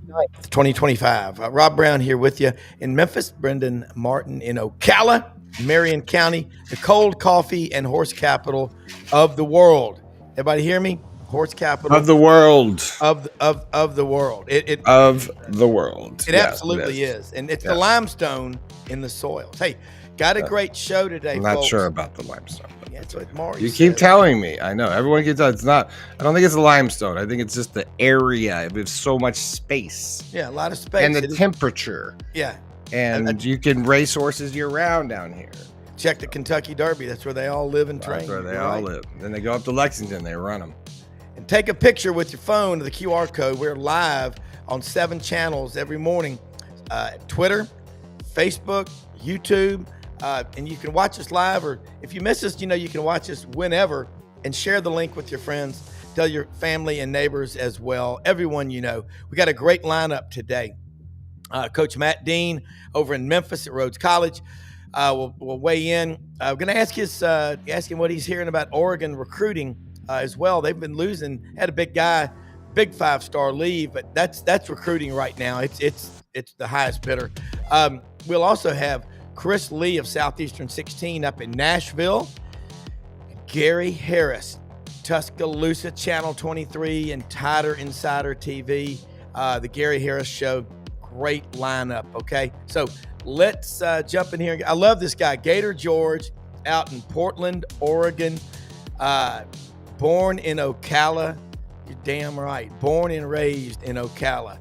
2025. Rob Browne here with you in Memphis. Brenden Martin in Ocala, Marion County, the cold coffee and horse capital of the world. Everybody hear me? Horse capital of the world. of the world. Of the world. It absolutely is. And it's the limestone in the soils. Hey, got a great show today, I'm not folks. sure about the limestone. Yeah, that's what Maury You says. keep telling me. I know. Everyone keeps telling. It's not. I don't think it's the limestone. I think it's just the area. There's so much space. Yeah, a lot of space. And the temperature. Yeah. And you can race horses year round down here. Check the Kentucky Derby. That's where they all live and train. That's where they all live. Then they go up to Lexington. They run them. And take a picture with your phone of the QR code. We're live on 7 channels every morning. Twitter, Facebook, YouTube. And you can watch us live, or if you miss us, you can watch us whenever, and share the link with your friends. Tell your family and neighbors as well. Everyone We got a great lineup today. Coach Matt Dean over in Memphis at Rhodes College will weigh in. I'm going to ask him what he's hearing about Oregon recruiting as well. They've been losing. Had a big 5-star leave, but that's recruiting right now. It's the highest bidder. We'll also have Chris Lee of Southeastern 16 up in Nashville. Gary Harris, Tuscaloosa, Channel 23, and Tider Insider TV. The Gary Harris Show, great lineup, okay? So let's jump in here. I love this guy, Gator George, out in Portland, Oregon. Born in Ocala. You're damn right. Born and raised in Ocala.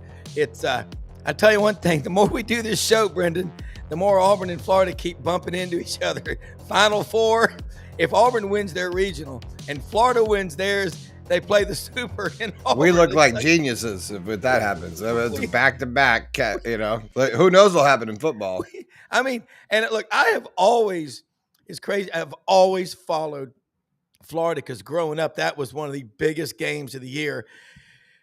I tell you one thing, the more we do this show, Brenden, the more Auburn and Florida keep bumping into each other. Final Four, if Auburn wins their regional and Florida wins theirs, they play the Super. We look like geniuses if that happens. It's back-to-back, who knows what'll happen in football. I mean, and look, it's crazy. I have always followed Florida because growing up, that was one of the biggest games of the year.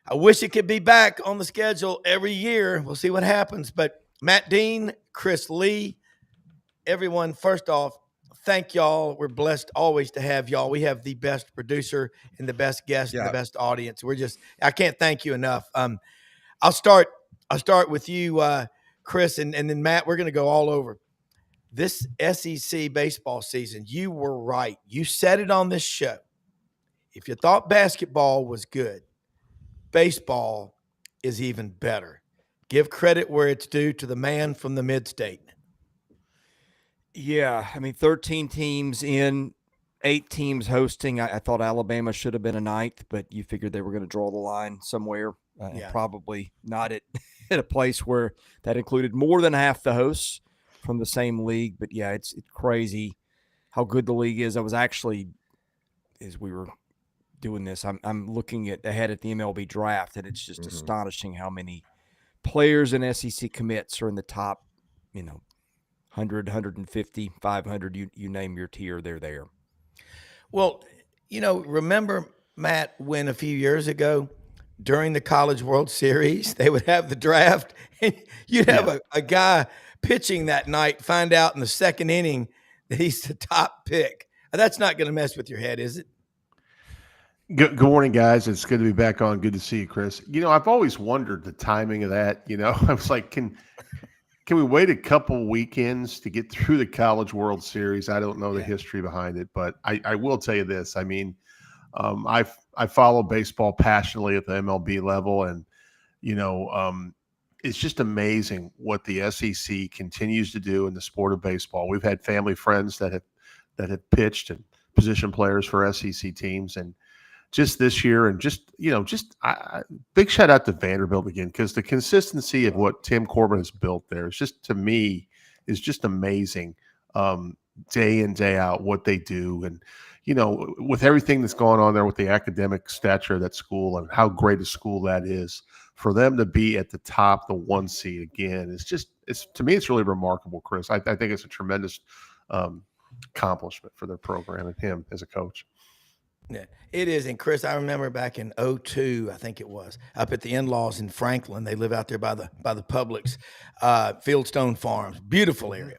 I wish it could be back on the schedule every year. We'll see what happens. But Matt Dean, Chris Lee, everyone, first off, thank y'all. We're blessed always to have y'all. We have the best producer and the best guest and the best audience. I can't thank you enough. I'll start with you, Chris, and then Matt. We're going to go all over this SEC baseball season. You were right. You said it on this show. If you thought basketball was good, baseball is even better. Give credit where it's due to the man from the mid-state. Yeah, 13 teams in, 8 teams hosting. I thought Alabama should have been a 9th, but you figured they were going to draw the line somewhere. Probably not at a place where that included more than half the hosts from the same league. But, yeah, it's crazy how good the league is. I was actually, as we were doing this, I'm looking ahead at the MLB draft, and it's just astonishing how many players and SEC commits are in the top, 100, 150, 500, you name your tier, they're there. Well, remember, Matt, when a few years ago during the College World Series, they would have the draft and you'd have a guy pitching that night, find out in the second inning that he's the top pick. That's not going to mess with your head, is it? Good morning, guys. It's good to be back on. Good to see you, Chris. I've always wondered the timing of that. I was like, can we wait a couple weekends to get through the College World Series? I don't know the history behind it, but I will tell you this. I follow baseball passionately at the MLB level, and it's just amazing what the SEC continues to do in the sport of baseball. We've had family friends that have pitched and position players for SEC teams, and just this year, and big shout out to Vanderbilt again, because the consistency of what Tim Corbin has built there is just, to me, is just amazing. Day in, day out, what they do, and with everything that's going on there with the academic stature of that school and how great a school that is, for them to be at the top, the 1 seed again, to me, it's really remarkable, Chris. I think it's a tremendous accomplishment for their program and him as a coach. Yeah, it is. And Chris, I remember back in 2002, I think it was, up at the in-laws in Franklin. They live out there by the Publix, Fieldstone Farms, beautiful area.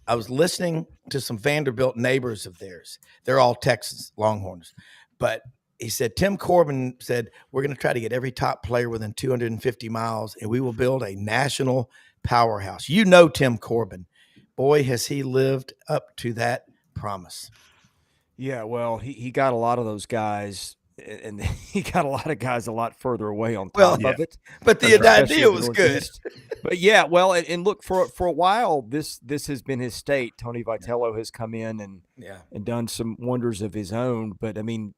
I was listening to some Vanderbilt neighbors of theirs. They're all Texas Longhorns, but he said, Tim Corbin said, we're going to try to get every top player within 250 miles, and we will build a national powerhouse. You know Tim Corbin. Boy, has he lived up to that promise. Yeah, well, he got a lot of those guys, and he got a lot of guys a lot further away on top of it. But the idea was good. But yeah, well, and look, for a while, this has been his state. Tony Vitello has come in and done some wonders of his own. But I mean,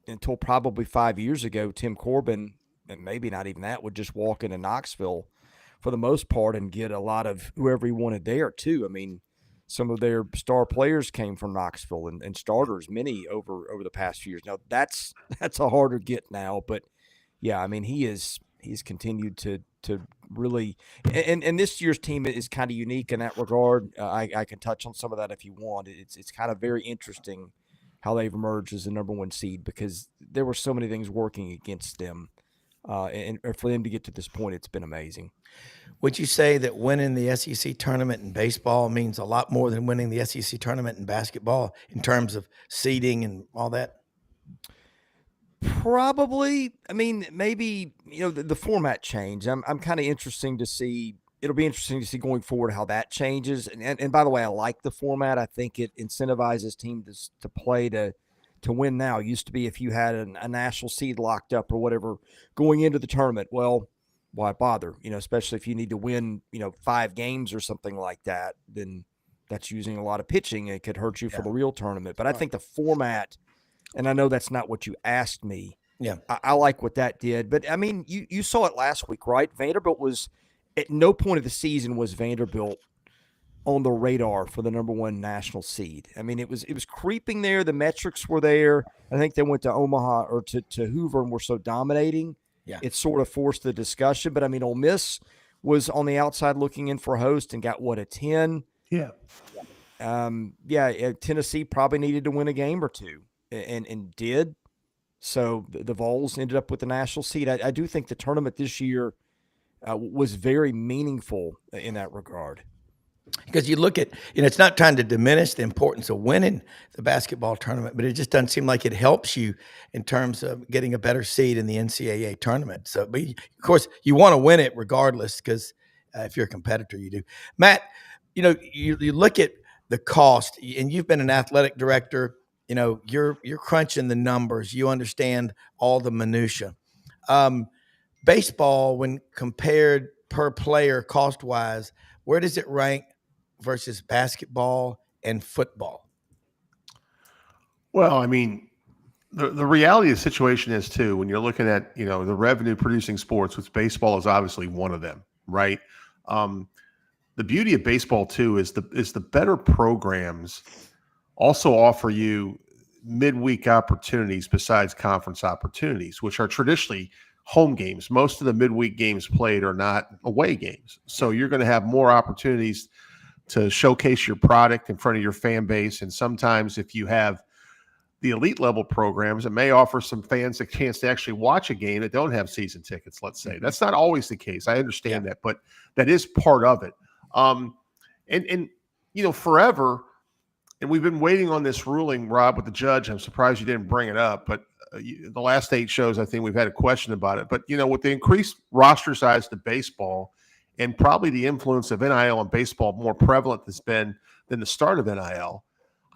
until probably 5 years ago, Tim Corbin, and maybe not even that, would just walk into Knoxville for the most part and get a lot of whoever he wanted there too. I mean, some of their star players came from Knoxville and starters, many over the past few years. Now that's a harder get now, but yeah, I mean, he's continued to really, and this year's team is kind of unique in that regard. I can touch on some of that if you want. It's kind of very interesting how they've emerged as the number one seed, because there were so many things working against them. And for them to get to this point, it's been amazing. Would you say that winning the SEC tournament in baseball means a lot more than winning the SEC tournament in basketball in terms of seeding and all that? Probably. I mean, maybe, the format change. I'm kind of interesting to see. It'll be interesting to see going forward how that changes. And by the way, I like the format. I think it incentivizes teams to play to win now. It used to be if you had a national seed locked up or whatever going into the tournament, well, why bother? Especially if you need to win, 5 games or something like that, then that's using a lot of pitching. It could hurt you for the real tournament. But I think the format, and I know that's not what you asked me. Yeah, I like what that did. But I mean, you saw it last week, right? Vanderbilt was at no point of the season was Vanderbilt on the radar for the number one national seed. I mean, it was creeping there. The metrics were there. I think they went to Omaha or to Hoover and were so dominating. Yeah, it sort of forced the discussion. But I mean, Ole Miss was on the outside looking in for a host and got a 10. Yeah. Tennessee probably needed to win a game or two and did. So the Vols ended up with the national seed. I do think the tournament this year was very meaningful in that regard. Because you look at, it's not trying to diminish the importance of winning the basketball tournament, but it just doesn't seem like it helps you in terms of getting a better seed in the NCAA tournament. So, but of course, you want to win it regardless, because if you're a competitor, you do. Matt, you look at the cost, and you've been an athletic director. You're crunching the numbers. You understand all the minutia. Baseball, when compared per player cost-wise, where does it rank versus basketball and football? Well, I mean, the reality of the situation is too, when you're looking at, the revenue producing sports, which baseball is obviously one of them, right? The beauty of baseball too is the better programs also offer you midweek opportunities besides conference opportunities, which are traditionally home games. Most of the midweek games played are not away games. So you're going to have more opportunities to showcase your product in front of your fan base. And sometimes if you have the elite level programs, it may offer some fans a chance to actually watch a game that don't have season tickets, let's say. That's not always the case. I understand that, but that is part of it. Forever, and we've been waiting on this ruling, Rob, with the judge. I'm surprised you didn't bring it up, but the last 8 shows, I think we've had a question about it. But, with the increased roster size to baseball and probably the influence of NIL on baseball more prevalent than the start of NIL,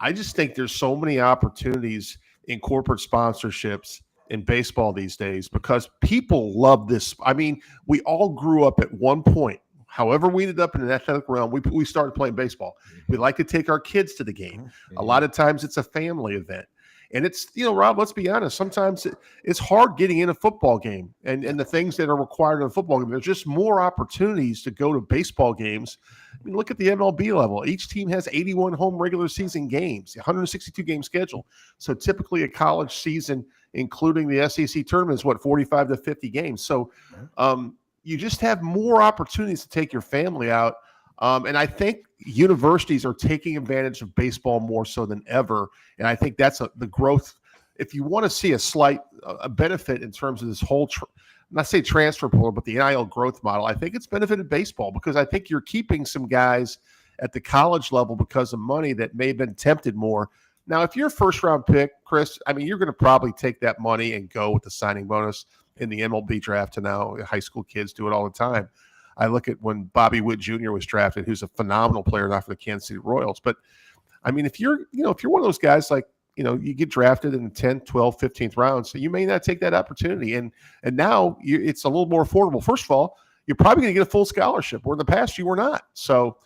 I just think there's so many opportunities in corporate sponsorships in baseball these days because people love this. I mean, we all grew up at one point. However we ended up in an athletic realm, we started playing baseball. We like to take our kids to the game. A lot of times it's a family event. And it's, Rob, let's be honest, sometimes it's hard getting in a football game and the things that are required in a football game. There's just more opportunities to go to baseball games. I mean, look at the MLB level. Each team has 81 home regular season games, 162 game schedule. So typically a college season, including the SEC tournament, is 45 to 50 games. So you just have more opportunities to take your family out. And I think universities are taking advantage of baseball more so than ever. And I think that's the growth. If you want to see a slight benefit in terms of this whole, not say transfer portal, but the NIL growth model, I think it's benefited baseball because I think you're keeping some guys at the college level because of money that may have been tempted more Now, if you're a first-round pick, Chris, I mean, you're going to probably take that money and go with the signing bonus in the MLB draft. And now high school kids do it all the time. I look at when Bobby Witt Jr. was drafted, who's a phenomenal player, not for the Kansas City Royals. But, I mean, if you're one of those guys like, you get drafted in the 10th, 12th, 15th round, so you may not take that opportunity. And now it's a little more affordable. First of all, you're probably going to get a full scholarship, where in the past you were not. So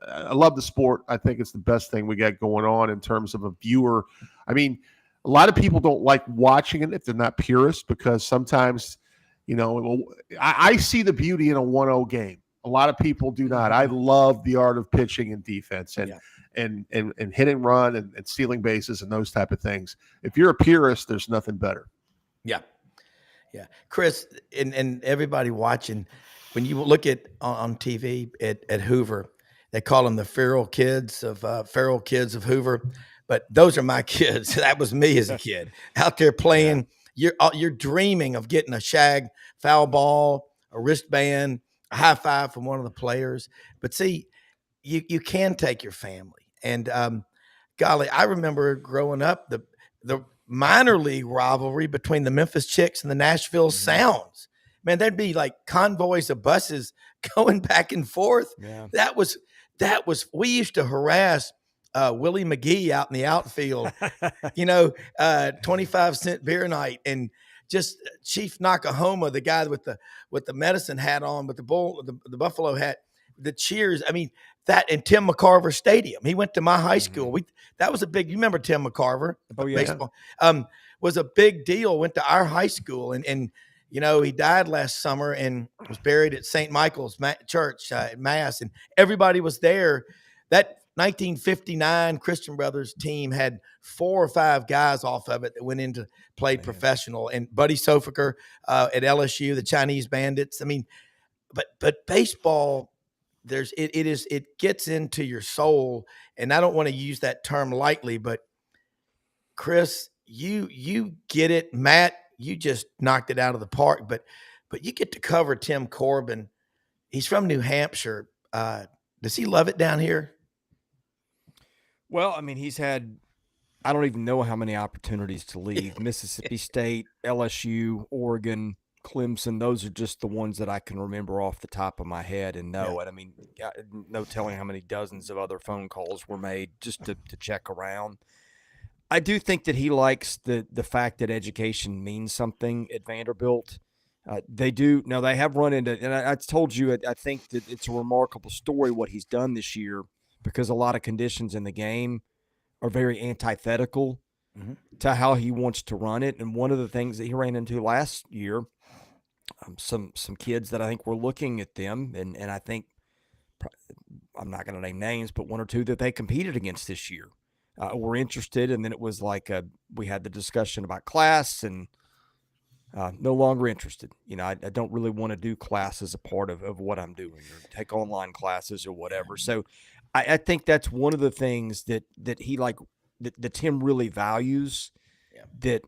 I love the sport. I think it's the best thing we got going on in terms of a viewer. I mean, a lot of people don't like watching it if they're not purists, because sometimes, I see the beauty in a 1-0 game. A lot of people do not. I love the art of pitching and defense and hit and run and stealing bases and those type of things. If you're a purist, there's nothing better. Yeah. Yeah. Chris, and everybody watching, when you look at on TV at Hoover, they call them the feral kids of Hoover, but those are my kids. That was me as a kid out there playing. You're dreaming of getting a shag foul ball, a wristband, a high five from one of the players. But see, you can take your family. And golly, I remember growing up the minor league rivalry between the Memphis Chicks and the Nashville Sounds. Man, there'd be like convoys of buses going back and forth. Yeah. That was we used to harass Willie McGee out in the outfield, 25-cent beer night, and just Chief Nakahoma, the guy with the medicine hat on, with the buffalo hat, the cheers. I mean, that in Tim McCarver Stadium. He went to my high school. That was a big. You remember Tim McCarver? Oh yeah. Baseball was a big deal. Went to our high school, and he died last summer and was buried at St. Michael's Church at Mass, and everybody was there. That 1959 Christian Brothers team had 4 or 5 guys off of it that went into played professional, and Buddy Sofaker at LSU, the Chinese Bandits. I mean, but baseball, it gets into your soul, and I don't want to use that term lightly, but Chris, you get it. Matt, you just knocked it out of the park, but you get to cover Tim Corbin. He's from New Hampshire. Does he love it down here? Well, I mean, he's had, I don't even know how many opportunities to leave. Mississippi State, LSU, Oregon, Clemson. Those are just the ones that I can remember off the top of my head and know. Yeah. And I mean, no telling how many dozens of other phone calls were made just to check around. I do think that he likes the fact that education means something at Vanderbilt. They do. Now, they have run into, and I told you, I think that it's a remarkable story what he's done this year, because a lot of conditions in the game are very antithetical to how he wants to run it. And one of the things that he ran into last year, some kids that I think were looking at them, and I think, I'm not going to name names, but 1 or 2 that they competed against this year were interested. And then it was like we had the discussion about class, and no longer interested. I don't really want to do class as a part of what I'm doing, or take online classes or whatever. So I think that's one of the things that he that Tim really values, that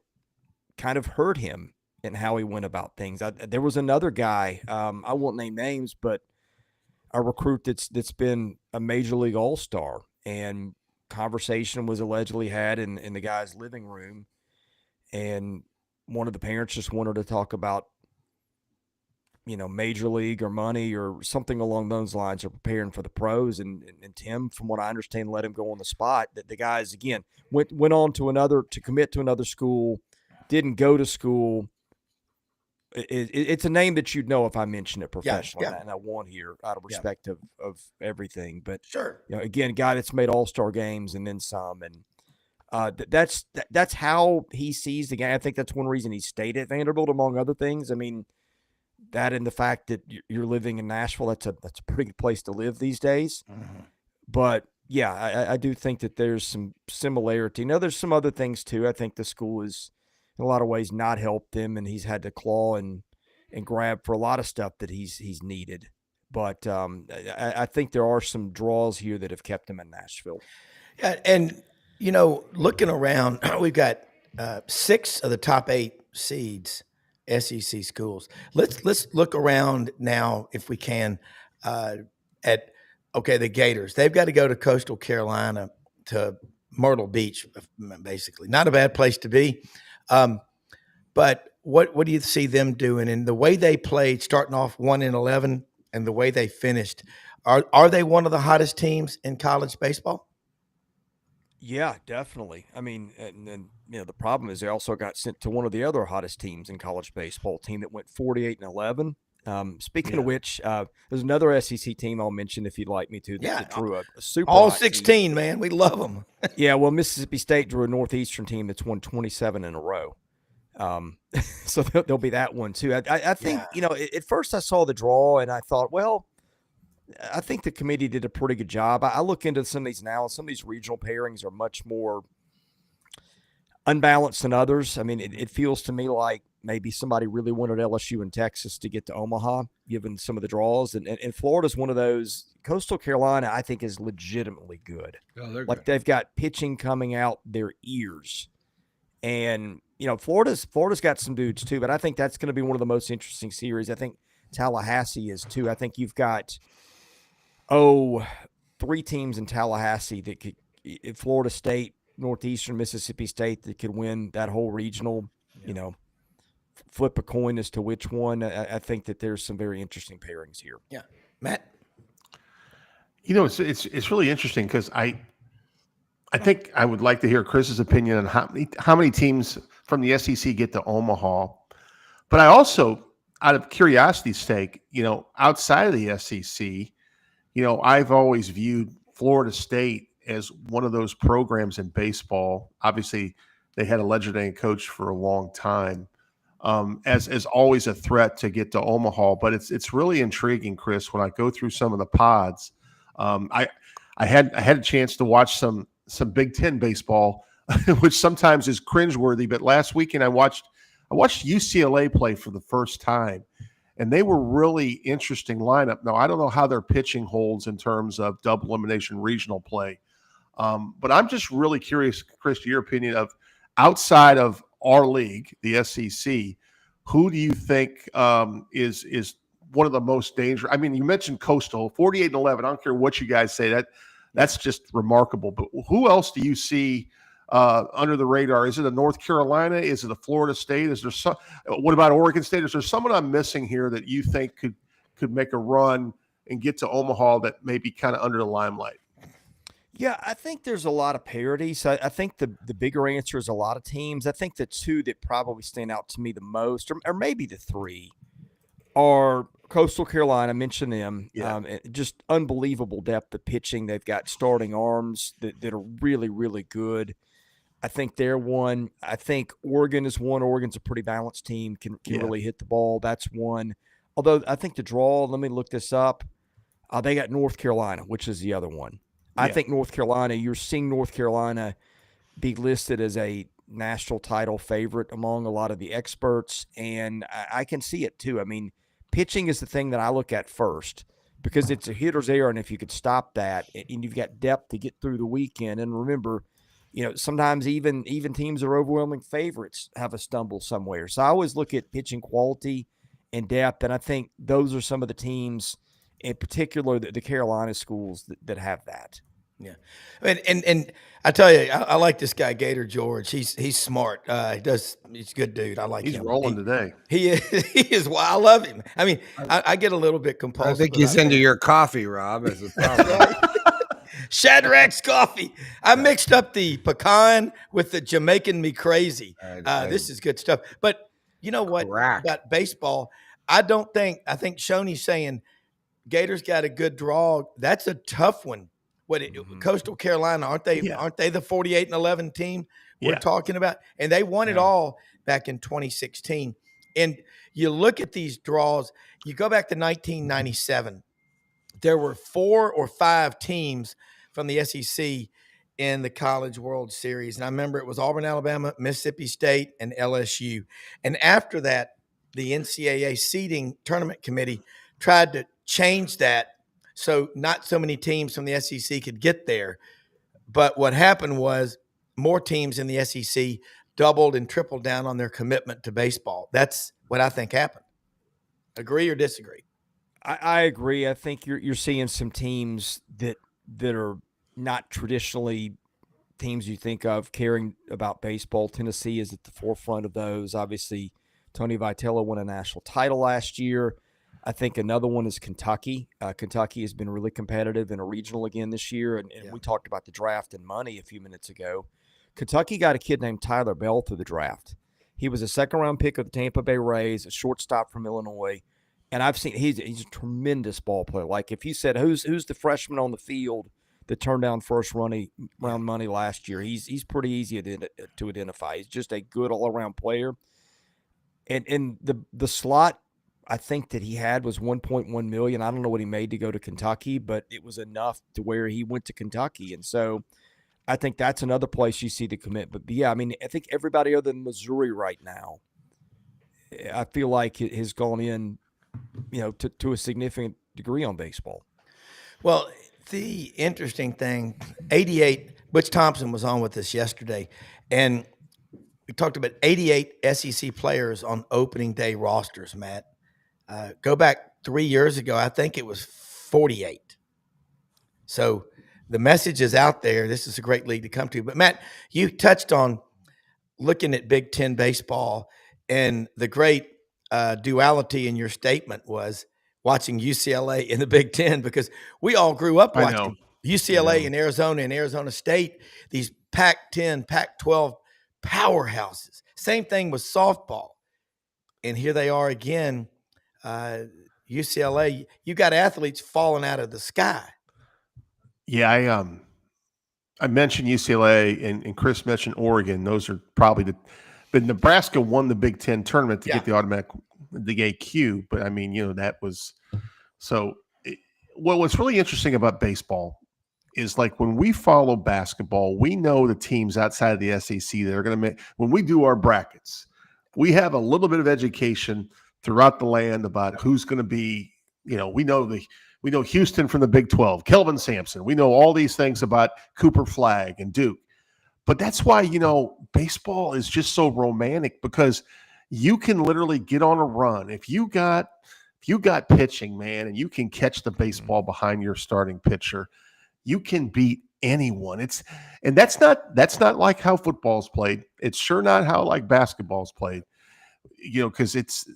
kind of hurt him in how he went about things. There was another guy, I won't name names, but a recruit that's been a major league all-star, and conversation was allegedly had in the guy's living room, and one of the parents just wanted to talk about, major league or money or something along those lines, or preparing for the pros. And Tim, from what I understand, let him go on the spot. That the guys, again, went on to commit to another school, didn't go to school. It's a name that you'd know if I mention it professionally, and I won't here out of respect of everything. But sure, again, a guy that's made all-star games and then some, and that's how he sees the game. I think that's one reason he stayed at Vanderbilt, among other things. I mean, that and the fact that you're living in Nashville, that's a pretty good place to live these days. Mm-hmm. But yeah, I do think that there's some similarity. Now, there's some other things too. I think the school is, in a lot of ways, not helped him, and he's had to claw and grab for a lot of stuff that he's needed. But I think there are some draws here that have kept him in Nashville. Yeah, and looking around, we've got 6 of the top 8 seeds, SEC schools. Let's look around now, if we can, at the Gators. They've got to go to Coastal Carolina to Myrtle Beach, basically. Not a bad place to be. But what do you see them doing? And the way they played, starting off 1-11, and the way they finished, are they one of the hottest teams in college baseball? Yeah, definitely. I mean, and then the problem is they also got sent to one of the other hottest teams in college baseball, team that went 48-11. Speaking of which, there's another SEC team I'll mention if you'd like me to. That drew a super all hot 16, team. Man. We love them. Yeah, well, Mississippi State drew a Northeastern team that's won 27 in a row. So there'll be that one too. I think at first I saw the draw and I thought, well, I think the committee did a pretty good job. I look into some of these now, and some of these regional pairings are much more unbalanced than others. I mean, it feels to me like maybe somebody really wanted LSU and Texas to get to Omaha, given some of the draws. And Florida's one of those. Coastal Carolina, I think, is legitimately good. Oh, they're like good. They've got pitching coming out their ears. And, Florida's got some dudes too, but I think that's going to be one of the most interesting series. I think Tallahassee is too. I think you've got – 3 teams in Tallahassee that could, Florida State, Northeastern, Mississippi State, that could win that whole regional, flip a coin as to which one. I think that there's some very interesting pairings here. Yeah. Matt? It's really interesting because I think I would like to hear Chris's opinion on how many teams from the SEC get to Omaha. But I also, out of curiosity's sake, outside of the SEC, I've always viewed Florida State as one of those programs in baseball. Obviously, they had a legendary coach for a long time, as always a threat to get to Omaha. But it's really intriguing, Chris, when I go through some of the pods. I had a chance to watch some Big Ten baseball, which sometimes is cringeworthy. But last weekend I watched UCLA play for the first time. And they were really interesting lineup. Now, I don't know how their pitching holds in terms of double elimination regional play. But I'm just really curious, Chris, your opinion of outside of our league, the SEC, who do you think is one of the most dangerous? I mean, you mentioned Coastal, 48-11. I don't care what you guys say. That's just remarkable. But who else do you see under the radar? Is it a North Carolina? Is it a Florida State? Is there some? What about Oregon State? Is there someone I'm missing here that you think could make a run and get to Omaha that may be kind of under the limelight? Yeah, I think there's a lot of parity. So I think the bigger answer is a lot of teams. I think the 2 that probably stand out to me the most, or maybe the 3, are Coastal Carolina. I mentioned them. Yeah. Just unbelievable depth of pitching. They've got starting arms that are really, really good. I think they're one. I think Oregon is one. Oregon's a pretty balanced team, can really hit the ball. That's one. Although I think the draw, let me look this up. They got North Carolina, which is the other one. I think North Carolina, you're seeing North Carolina be listed as a national title favorite among a lot of the experts, and I can see it too. I mean, pitching is the thing that I look at first because it's a hitter's error, and if you could stop that, and you've got depth to get through the weekend, and remember, sometimes even teams that are overwhelming favorites have a stumble somewhere. So I always look at pitching quality and depth, and I think those are some of the teams, in particular the Carolina schools, that have that. Yeah, and I tell you, I like this guy Gator George. He's smart. He's a good dude. I like him. He's rolling today. He is. Well, I love him. I mean, I get a little bit compulsive. I think he's into your coffee, Rob. As a problem. Shadrack's coffee. I mixed up the pecan with the Jamaican me crazy. This is good stuff. But you know what about baseball? I think Shoney's saying Gators got a good draw. That's a tough one. Coastal Carolina, aren't they? Yeah. Aren't they the 48-11 team we're talking about? And they won it all back in 2016. And you look at these draws. You go back to 1997. There were 4 or 5 teams from the SEC in the College World Series. And I remember it was Auburn, Alabama, Mississippi State, and LSU. And after that, the NCAA seeding tournament committee tried to change that so not so many teams from the SEC could get there. But what happened was more teams in the SEC doubled and tripled down on their commitment to baseball. That's what I think happened. Agree or disagree? I agree. I think you're seeing some teams that are not traditionally teams you think of caring about baseball. Tennessee is at the forefront of those. Obviously, Tony Vitello won a national title last year. I think another one is Kentucky. Kentucky has been really competitive in a regional again this year, and we talked about the draft and money a few minutes ago. Kentucky got a kid named Tyler Bell through the draft. He was a second-round pick of the Tampa Bay Rays, a shortstop from Illinois, and I've seen he's a tremendous ball player. Like if you said who's the freshman on the field that turned down first-round money last year, he's pretty easy to identify. He's just a good all-around player, and the slot I think that he had was $1.1 million. I don't know what he made to go to Kentucky, but it was enough to where he went to Kentucky. And so I think that's another place you see the commitment. But yeah, I mean, I think everybody other than Missouri right now, I feel like it has gone in, to a significant degree on baseball. Well, the interesting thing, 88, Butch Thompson was on with us yesterday, and we talked about 88 SEC players on opening day rosters, Matt. Go back 3 years ago, I think it was 48. So the message is out there. This is a great league to come to. But, Matt, you touched on looking at Big Ten baseball, and the great duality in your statement was watching UCLA in the Big Ten, because we all grew up watching UCLA and Arizona State, these Pac-10, Pac-12 powerhouses. Same thing with softball. And here they are again. UCLA, you got athletes falling out of the sky. Yeah, I mentioned UCLA and Chris mentioned Oregon. Those are probably but Nebraska won the Big Ten tournament to get the AQ. But I mean, that was so. What's really interesting about baseball is like when we follow basketball, we know the teams outside of the SEC that are going to make. When we do our brackets, we have a little bit of education throughout the land about who's going to be, we know Houston from the Big 12, Kelvin Sampson. We know all these things about Cooper Flagg and Duke. But that's why, baseball is just so romantic, because you can literally get on a run. If you got pitching, man, and you can catch the baseball behind your starting pitcher, you can beat anyone. And that's not like how football's played. It's sure not how like basketball's played. Because it's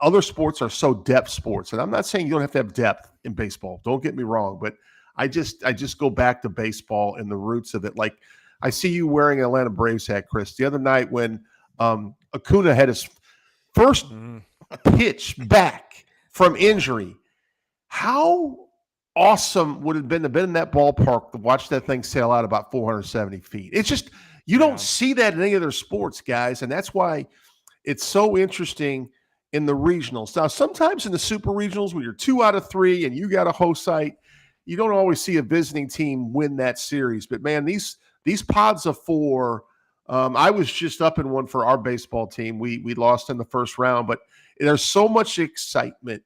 other sports are so depth sports. And I'm not saying you don't have to have depth in baseball. Don't get me wrong. But I just go back to baseball and the roots of it. Like I see you wearing an Atlanta Braves hat, Chris, the other night when Acuna had his first pitch back from injury. How awesome would it have been to be in that ballpark to watch that thing sail out about 470 feet? It's just, you don't see that in any other sports, guys. And that's why it's so interesting in the regionals. Now, sometimes in the super regionals, when you're 2 out of 3 and you got a host site, you don't always see a visiting team win that series. But man, these pods of 4, I was just up in one for our baseball team. We lost in the first round, but there's so much excitement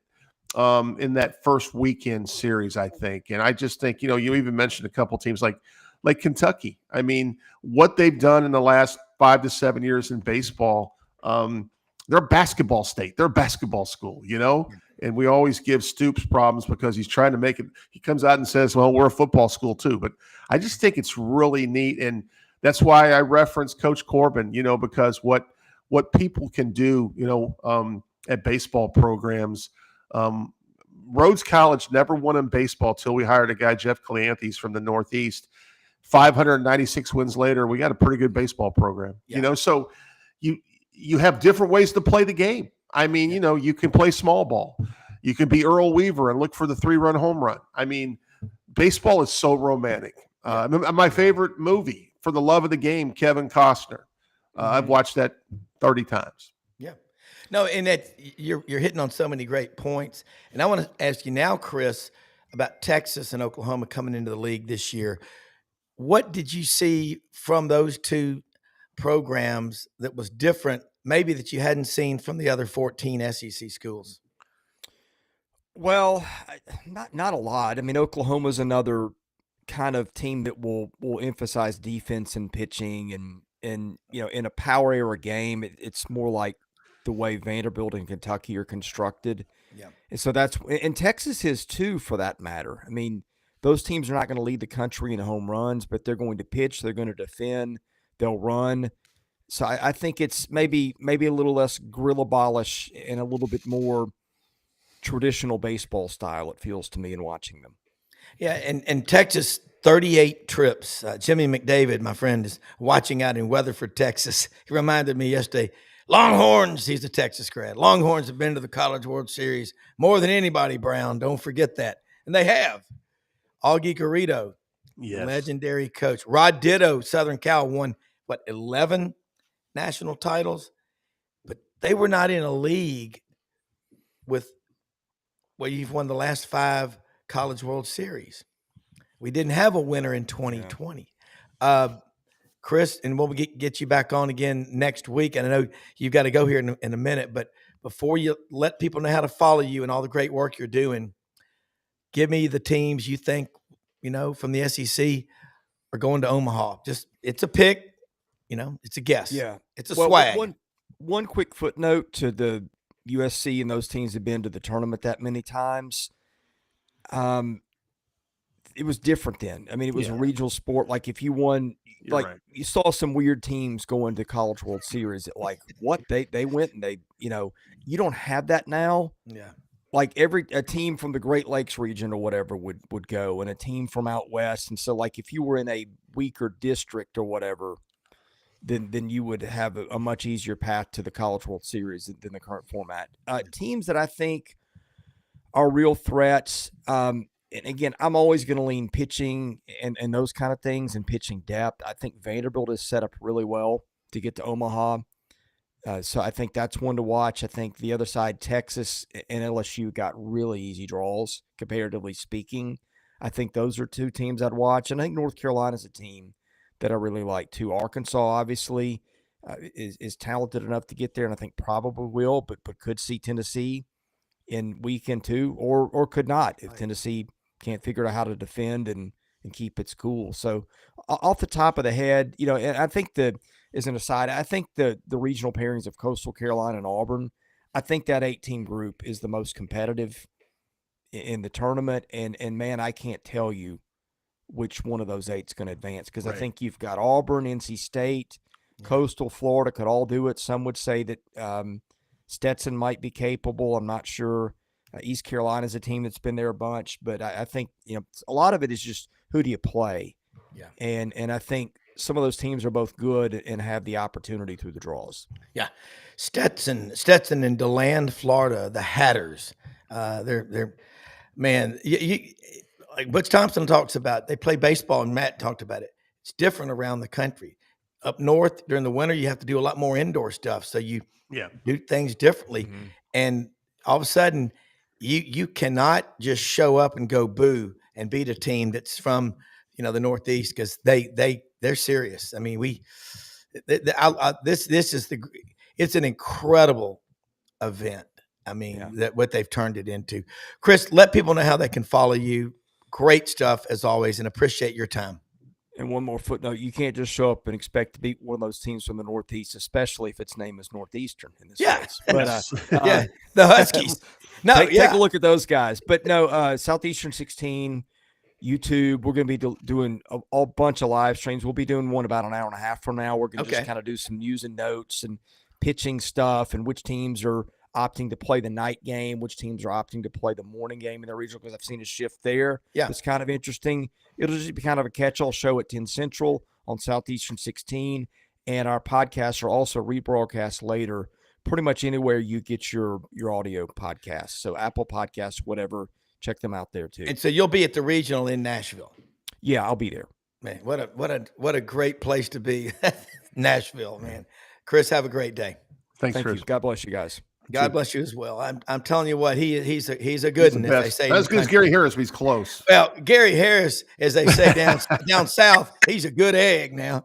in that first weekend series, I think. And I just think, you even mentioned a couple teams like Kentucky. I mean, what they've done in the last 5 to 7 years in baseball, they're a basketball state. They're a basketball school, and we always give Stoops problems because he's trying to make it. He comes out and says, well, we're a football school too. But I just think it's really neat. And that's why I reference Coach Corbin, because what people can do, at baseball programs. Rhodes College never won in baseball till we hired a guy, Jeff Cleanthes from the Northeast. 596 wins later, we got a pretty good baseball program. So you have different ways to play the game. I mean, you can play small ball. You can be Earl Weaver and look for the 3-run home run. I mean, baseball is so romantic. My favorite movie, For the Love of the Game, Kevin Costner. I've watched that 30 times. Yeah. No, and that you're hitting on so many great points. And I want to ask you now, Chris, about Texas and Oklahoma coming into the league this year. What did you see from those two programs that was different, maybe that you hadn't seen from the other 14 SEC schools? Well, not a lot. I mean, Oklahoma's another kind of team that will emphasize defense and pitching, and in a power era game, it's more like the way Vanderbilt and Kentucky are constructed. Yeah. And so and Texas is too, for that matter. I mean, those teams are not going to lead the country in home runs, but they're going to pitch, they're going to defend, they'll run. So I think it's maybe a little less gorilla ballish and a little bit more traditional baseball style, it feels to me in watching them. Yeah, and Texas, 38 trips. Jimmy McDavid, my friend, is watching out in Weatherford, Texas. He reminded me yesterday, Longhorns, he's a Texas grad. Longhorns have been to the College World Series more than anybody, Brown. Don't forget that. And they have. Augie Garrido, legendary coach. Rod Ditto, Southern Cal, won, 11 national titles? But they were not in a league with where you've won the last 5 College World Series. We didn't have a winner in 2020. Yeah. Chris, and we'll get you back on again next week. And I know you've got to go here in a minute, but before you let people know how to follow you and all the great work you're doing, give me the teams you think, from the SEC are going to Omaha. Just, it's a pick, it's a guess. Yeah. It's a swag. One quick footnote to the USC and those teams have been to the tournament that many times. It was different then. I mean, it was a regional sport. Like if you won, you saw some weird teams going to College World Series. What they went and you don't have that now. Yeah. Like a team from the Great Lakes region or whatever would go, and a team from out west. And so like if you were in a weaker district or whatever, then you would have a much easier path to the College World Series than the current format. Teams that I think are real threats. And again, I'm always going to lean pitching and those kind of things and pitching depth. I think Vanderbilt is set up really well to get to Omaha. So I think that's one to watch. I think the other side, Texas and LSU got really easy draws, comparatively speaking. I think those are 2 teams I'd watch. And I think North Carolina's a team that I really like too. Arkansas, obviously, is talented enough to get there, and I think probably will, but could see Tennessee in weekend 2 or could not if Tennessee can't figure out how to defend and keep its cool. So off the top of the head, and I think as an aside, I think the regional pairings of Coastal Carolina and Auburn, I think that 8-team group is the most competitive in the tournament. And man, I can't tell you which one of those 8 is going to advance because I think you've got Auburn, NC State, Coastal, Florida could all do it. Some would say that Stetson might be capable. I'm not sure. East Carolina is a team that's been there a bunch, but I think a lot of it is just who do you play? Yeah, and I think some of those teams are both good and have the opportunity through the draws. Yeah, Stetson in DeLand, Florida, the Hatters. They're man. Like Butch Thompson talks about, they play baseball, and Matt talked about it. It's different around the country. Up north during the winter, you have to do a lot more indoor stuff, so you do things differently, and all of a sudden. You cannot just show up and go boo and beat a team that's from the Northeast because they're serious. I mean this is it's an incredible event. I mean that what they've turned it into. Chris, let people know how they can follow you. Great stuff as always, and appreciate your time. And one more footnote: you can't just show up and expect to beat one of those teams from the Northeast, especially if its name is Northeastern in this case. But the Huskies. Take a look at those guys. But no, Southeastern 16, YouTube. We're going to be doing a bunch of live streams. We'll be doing one about an hour and a half from now. We're going to just kind of do some news and notes and pitching stuff and which teams are opting to play the night game, which teams are opting to play the morning game in the regional, because I've seen a shift there. Yeah. It's kind of interesting. It'll just be kind of a catch-all show at 10 Central on Southeastern 16. And our podcasts are also rebroadcast later, pretty much anywhere you get your audio podcasts. So Apple Podcasts, whatever, check them out there too. And so you'll be at the regional in Nashville. Yeah, I'll be there. Man, what a great place to be. Nashville, man. Chris, have a great day. Thanks, Thank Chris. you. God bless you guys. God bless you as well. I'm telling you what, he's a good one, as they say. Not as good as Gary Harris, but he's close. Well, Gary Harris, as they say down south, he's a good egg now.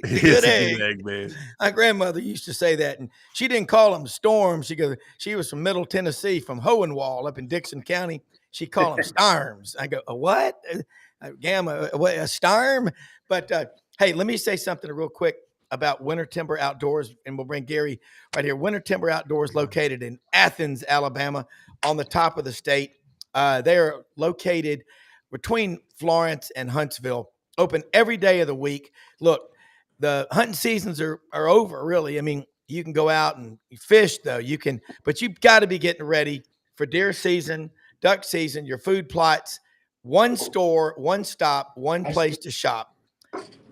Good egg, man. My grandmother used to say that, and she didn't call them storms. She was from Middle Tennessee, from Hohenwald up in Dixon County. She called them storms. I go, a what? A storm? But hey, let me say something real quick about Winter Timber Outdoors, and we'll bring Gary right here. Winter Timber Outdoors, located in Athens, Alabama, on the top of the state. They are located between Florence and Huntsville, open every day of the week. Look, the hunting seasons are over, really. I mean, you can go out and fish, though. But you've got to be getting ready for deer season, duck season, your food plots. One store, one stop, one place to shop.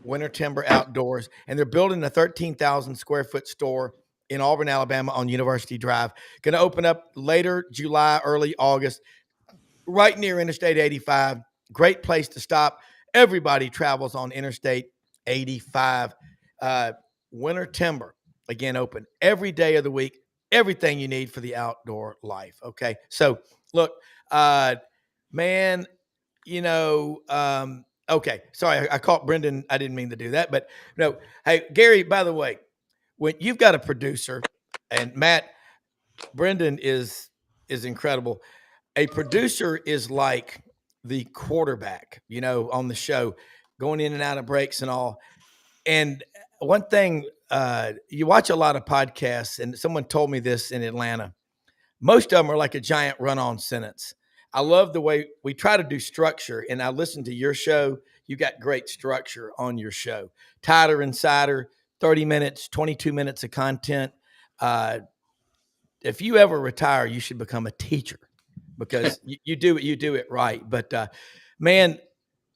Winter Timber Outdoors. And they're building a 13,000 square foot store in Auburn, Alabama on University Drive. Going to open up later July, early August, right near Interstate 85. Great place to stop. Everybody travels on Interstate 85. Winter Timber, again, open every day of the week. Everything you need for the outdoor life. Okay. So look, man, okay. Sorry, I caught Brenden. I didn't mean to do that, but no. Hey, Gary, by the way, when you've got a producer, and Matt, Brenden is incredible. A producer is like the quarterback, on the show, going in and out of breaks and all. And one thing, you watch a lot of podcasts, and someone told me this in Atlanta. Most of them are like a giant run-on sentence. I love the way we try to do structure, and I listen to your show. You got great structure on your show. Tighter Insider, 30 minutes, 22 minutes of content. If you ever retire, you should become a teacher because you do it right. But man,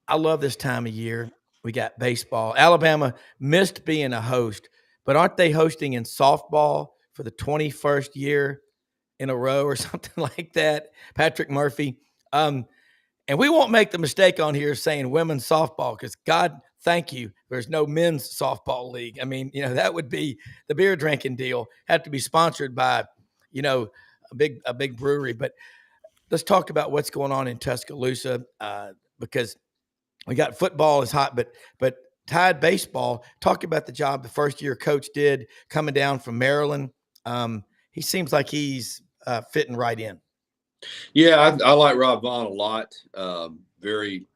I love this time of year. We got baseball. Alabama missed being a host, but aren't they hosting in softball for the 21st year in a row or something like that? Patrick Murphy. And we won't make the mistake on here saying women's softball because God, thank you, there's no men's softball league. I mean, that would be the beer drinking deal. Have to be sponsored by, a big brewery. But let's talk about what's going on in Tuscaloosa because we got football is hot, but Tide baseball. Talk about the job the first year coach did coming down from Maryland. He seems like he's fitting right in. Yeah, I like Rob Browne a lot. Very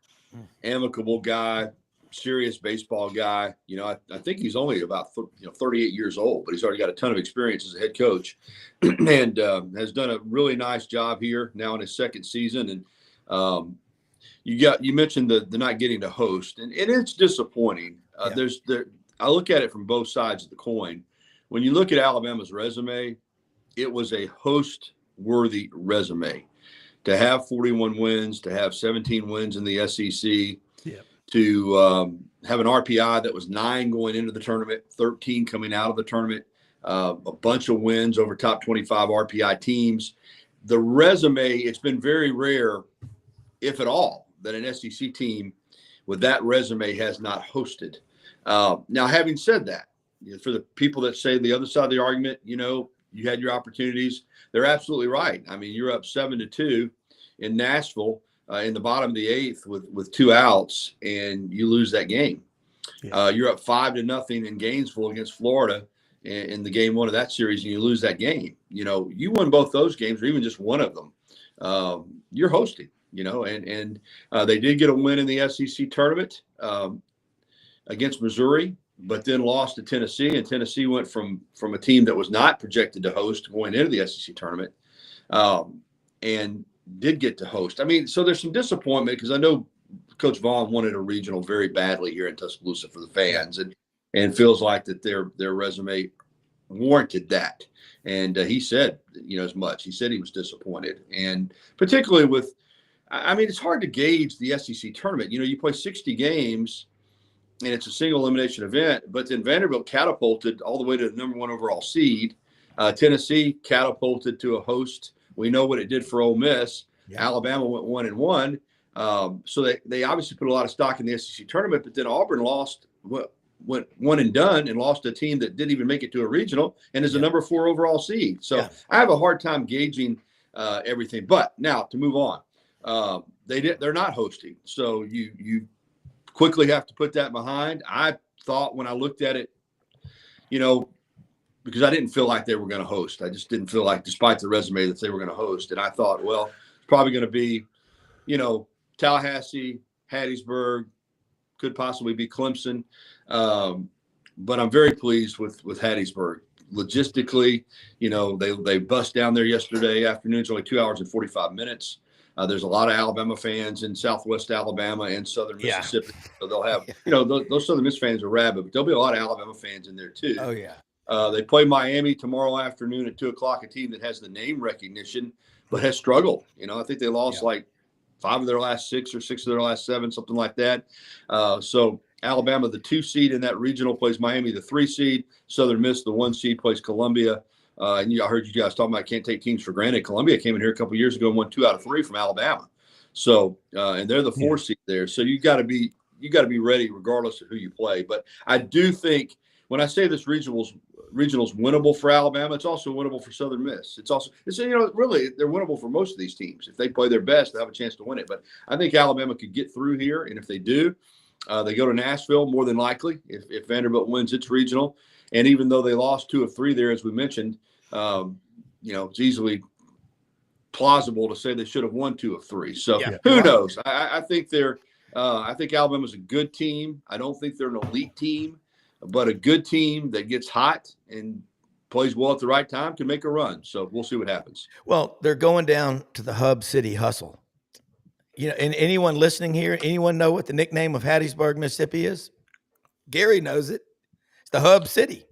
amicable guy, serious baseball guy. I think he's only about 38 years old, but he's already got a ton of experience as a head coach, and has done a really nice job here now in his second season. And you mentioned the not getting to host, and it's disappointing. I look at it from both sides of the coin. When you look at Alabama's resume, it was a host-worthy resume. To have 41 wins, to have 17 wins in the SEC, to have an RPI that was 9 going into the tournament, 13 coming out of the tournament, a bunch of wins over top 25 RPI teams. The resume, it's been very rare, if at all, that an SEC team with that resume has not hosted. Now, having said that, for the people that say the other side of the argument, you had your opportunities, they're absolutely right. I mean, you're up 7-2 in Nashville in the bottom of the 8th with 2 outs, and you lose that game. Yeah. You're up 5-0 in Gainesville against Florida in the game 1 of that series, and you lose that game. You won both those games, or even just one of them. You're hosting. And they did get a win in the SEC tournament against Missouri, but then lost to Tennessee, and Tennessee went from a team that was not projected to host going into the SEC tournament, and did get to host. I mean, so there's some disappointment because I know Coach Vaughn wanted a regional very badly here in Tuscaloosa for the fans, and feels like that their resume warranted that. And he said, as much. He said he was disappointed, and particularly with. I mean, it's hard to gauge the SEC tournament. You play 60 games, and it's a single elimination event, but then Vanderbilt catapulted all the way to the number 1 overall seed. Tennessee catapulted to a host. We know what it did for Ole Miss. Yeah. Alabama went 1-1. So they obviously put a lot of stock in the SEC tournament, but then Auburn went one and done and lost a team that didn't even make it to a regional and is a number 4 overall seed. So I have a hard time gauging everything. But now to move on. They're not hosting, so you quickly have to put that behind. I thought when I looked at it, because I didn't feel like they were going to host. I just didn't feel like, despite the resume, that they were going to host. And I thought, well, it's probably going to be, Tallahassee, Hattiesburg, could possibly be Clemson. But I'm very pleased with Hattiesburg. Logistically, they bust down there yesterday afternoon. It's only 2 hours and 45 minutes. There's a lot of Alabama fans in Southwest Alabama and Southern Mississippi. So they'll have, those Southern Miss fans are rabid, but there'll be a lot of Alabama fans in there too. Oh, yeah. They play Miami tomorrow afternoon at 2:00, a team that has the name recognition, but has struggled. I think they lost like 5 of their last 6 or 6 of their last 7, something like that. So Alabama, the 2 seed in that regional, plays Miami, the 3 seed. Southern Miss, the 1 seed, plays Columbia. And I heard you guys talking about can't take teams for granted. Columbia came in here a couple of years ago and won 2 out of 3 from Alabama. So, and they're the 4 seed there. So you got to be ready regardless of who you play. But I do think when I say this regional's winnable for Alabama, it's also winnable for Southern Miss. Really they're winnable for most of these teams. If they play their best, they have a chance to win it. But I think Alabama could get through here, and if they do, they go to Nashville more than likely if Vanderbilt wins its regional. And even though they lost 2 of 3 there, as we mentioned, it's easily plausible to say they should have won 2 of 3. So who knows? I think I think Alabama's a good team. I don't think they're an elite team, but a good team that gets hot and plays well at the right time can make a run. So we'll see what happens. Well, they're going down to the Hub City Hustle. And anyone listening here, anyone know what the nickname of Hattiesburg, Mississippi is? Gary knows it. It's the Hub City.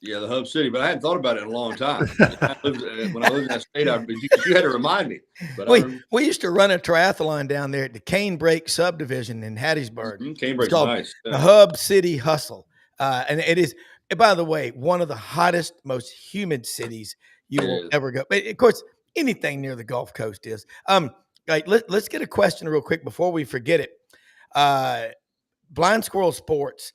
Yeah, the Hub City, but I hadn't thought about it in a long time. When I lived in that state, you had to remind me. But we used to run a triathlon down there at the Canebrake subdivision in Hattiesburg. Canebrake's nice. The Hub City Hustle. And it is, by the way, one of the hottest, most humid cities you will ever go. But of course, anything near the Gulf Coast is. Let's get a question real quick before we forget it. Blind Squirrel Sports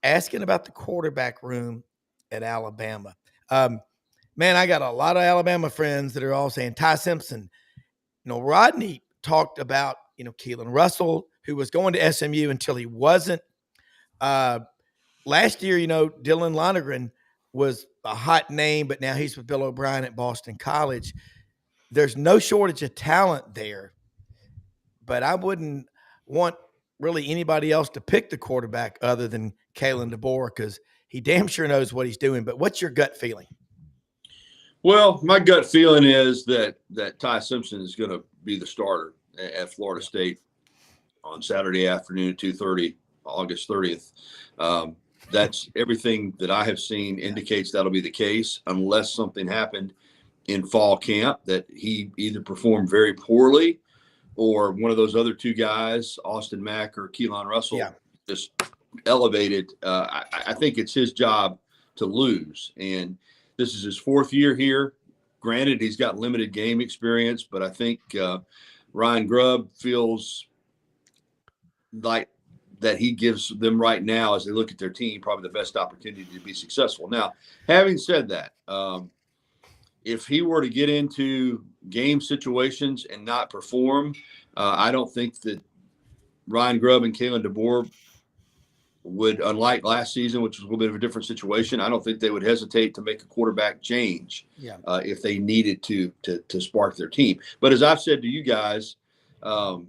asking about the quarterback room at Alabama. Man, I got a lot of Alabama friends that are all saying Ty Simpson. Rodney talked about, Keelan Russell, who was going to SMU until he wasn't. Last year, Dylan Lonergan was a hot name, but now he's with Bill O'Brien at Boston College. There's no shortage of talent there, but I wouldn't want really anybody else to pick the quarterback other than Kalen DeBoer because he damn sure knows what he's doing. But what's your gut feeling? Well, my gut feeling is that Ty Simpson is going to be the starter at Florida State on Saturday afternoon at 2:30, August 30th. That's everything that I have seen indicates that'll be the case unless something happened in fall camp that he either performed very poorly or one of those other 2 guys, Austin Mack or Keelan Russell, just elevated. I think it's his job to lose. And this is his 4th year here. Granted, he's got limited game experience, but I think Ryan Grubb feels like that he gives them right now, as they look at their team, probably the best opportunity to be successful. Now, having said that, if he were to get into game situations and not perform, I don't think that Ryan Grubb and Kalen DeBoer would, unlike last season, which was a little bit of a different situation, I don't think they would hesitate to make a quarterback change if they needed to spark their team. But as I've said to you guys, and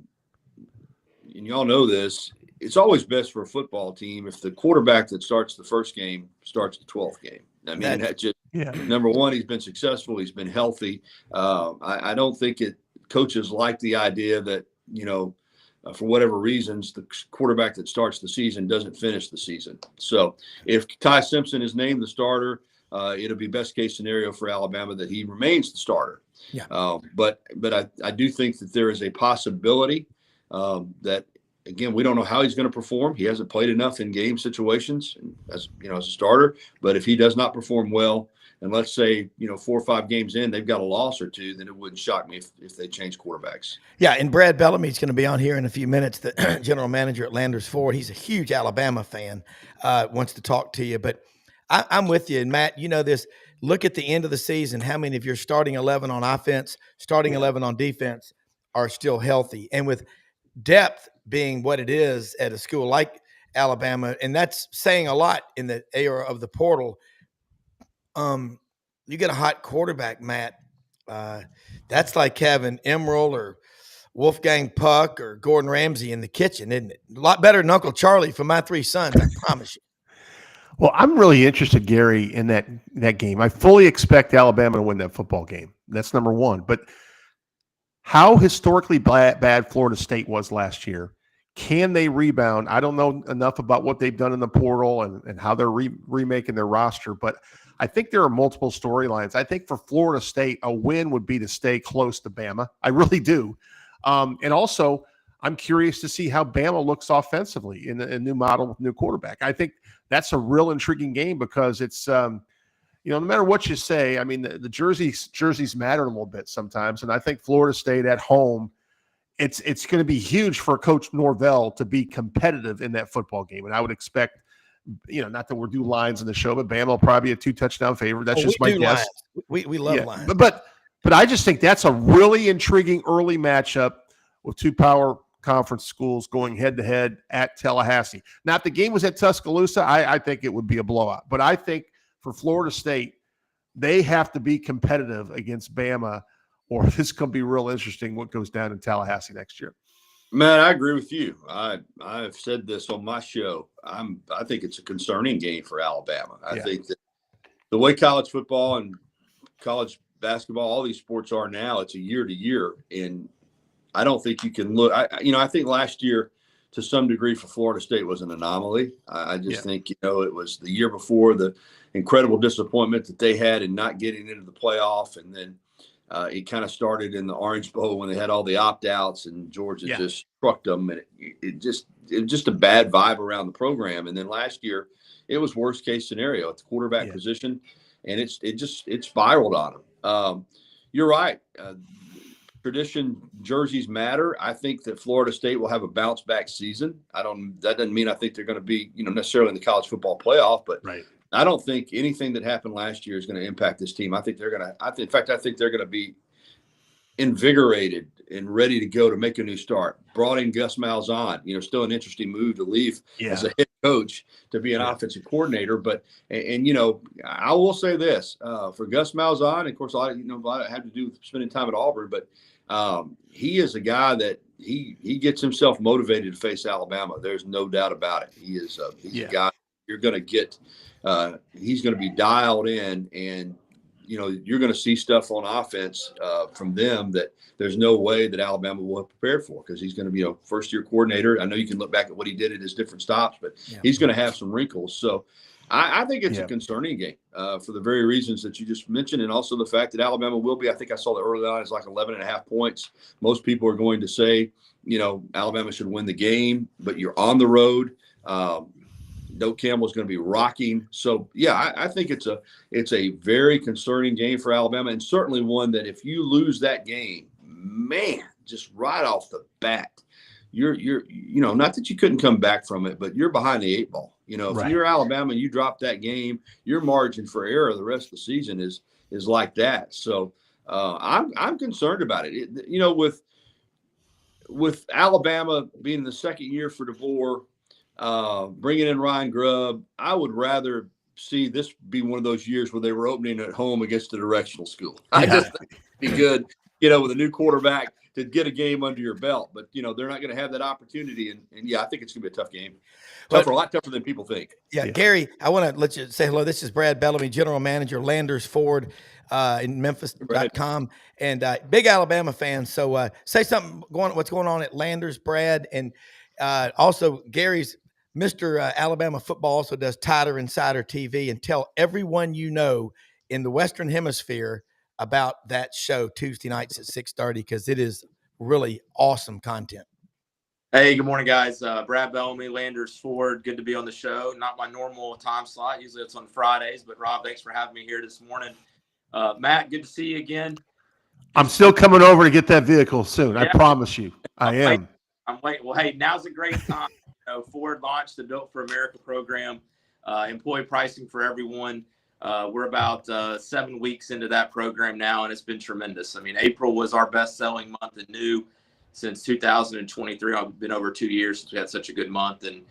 y'all know this, it's always best for a football team if the quarterback that starts the first game starts the 12th game. I mean, that's just number one, he's been successful. He's been healthy. I don't think coaches like the idea that, for whatever reasons, the quarterback that starts the season doesn't finish the season. So if Ty Simpson is named the starter, it'll be best case scenario for Alabama that he remains the starter. But I do think that there is a possibility that, again, we don't know how he's going to perform. He hasn't played enough in game situations as a starter. But if he does not perform well, and let's say 4 or 5 games in, they've got a loss or 2, then it wouldn't shock me if they change quarterbacks. Yeah, and Brad Bellamy's going to be on here in a few minutes, the general manager at Landers Ford. He's a huge Alabama fan, wants to talk to you. But I'm with you. And, Matt, you know this. Look at the end of the season, how many of your starting 11 on offense, starting 11 on defense are still healthy. And with depth being what it is at a school like Alabama, and that's saying a lot in the era of the portal. You get a hot quarterback, Matt. That's like having Emerald or Wolfgang Puck or Gordon Ramsay in the kitchen, isn't it? A lot better than Uncle Charlie for my 3 sons, I promise you. Well, I'm really interested, Gary, in that game. I fully expect Alabama to win that football game. That's number one. But how historically bad Florida State was last year. Can they rebound? I don't know enough about what they've done in the portal and how they're remaking their roster, but I think there are multiple storylines. I think for Florida State, a win would be to stay close to Bama. I really do. And also, I'm curious to see how Bama looks offensively in a new model with new quarterback. I think that's a real intriguing game because it's, no matter what you say, I mean, the jerseys matter a little bit sometimes. And I think Florida State at home, it's going to be huge for Coach Norvell to be competitive in that football game. And I would expect, not that we're do lines in the show, but Bama will probably be a 2-touchdown favorite. That's just my guess. We love lines. But I just think that's a really intriguing early matchup with two power conference schools going head-to-head at Tallahassee. Now, if the game was at Tuscaloosa, I think it would be a blowout. But I think for Florida State, they have to be competitive against Bama, or this is going to be real interesting what goes down in Tallahassee next year. Man, I agree with you. I've said this on my show. I think it's a concerning game for Alabama. I think that the way college football and college basketball, all these sports are now, it's a year to year. And I don't think you can look. I think last year, to some degree, for Florida State was an anomaly. I just think, it was the year before the incredible disappointment that they had in not getting into the playoff. And then it kind of started in the Orange Bowl when they had all the opt-outs and Georgia just struck them. And it was just a bad vibe around the program. And then last year, it was worst case scenario at the quarterback position. And it spiraled on them. You're right. Tradition jerseys matter. I think that Florida State will have a bounce back season. That doesn't mean I think they're going to be, necessarily in the college football playoff, but I don't think anything that happened last year is going to impact this team. I think they're going to, in fact, I think they're going to be invigorated and ready to go to make a new start. Brought in Gus Malzahn, still an interesting move to leave as a head coach to be an offensive coordinator. But, I will say this, for Gus Malzahn, of course, a lot had to do with spending time at Auburn, but he is a guy that he gets himself motivated to face Alabama. There's no doubt about it. He's a guy you're going to get. He's going to be dialed in, and you're going to see stuff on offense from them that there's no way that Alabama will have prepared for, because he's going to be a first-year coordinator. I know you can look back at what he did at his different stops, but he's going to have some wrinkles. So I think it's a concerning game for the very reasons that you just mentioned, and also the fact that Alabama will be, I think I saw the early line is like 11.5 points. Most people are going to say, Alabama should win the game, but you're on the road. Doak Campbell's going to be rocking. So, I think it's a very concerning game for Alabama, and certainly one that if you lose that game, man, just right off the bat, you're not that you couldn't come back from it, but you're behind the 8 ball. If you're Alabama and you drop that game, your margin for error the rest of the season is like that. So I'm concerned about it. With Alabama being the second year for DeBoer, bringing in Ryan Grubb, I would rather see this be one of those years where they were opening at home against a directional school. I just think it'd be good, with a new quarterback to get a game under your belt. But, they're not going to have that opportunity. And I think it's going to be a tough game. A lot tougher than people think. Yeah, Gary, I want to let you say hello. This is Brad Bellamy, General Manager, Landers Ford in Memphis.com, and big Alabama fan. So say something, what's going on at Landers, Brad. And also Gary's Mr. Alabama football also does Tider Insider TV, and tell everyone in the Western Hemisphere about that show Tuesday nights at 6:30, because it is really awesome content. Hey, good morning, guys. Brad Bellamy, Landers Ford. Good to be on the show. Not my normal time slot. Usually it's on Fridays, but Rob, thanks for having me here this morning. Matt, good to see you again. I'm still coming over to get that vehicle soon. I promise you. I am. I'm waiting. Well, hey, now's a great time. Ford launched the Built for America program, employee pricing for everyone. We're about 7 weeks into that program now, and it's been tremendous. I mean, April was our best-selling month in new since 2023. It's been over 2 years since we had such a good month, and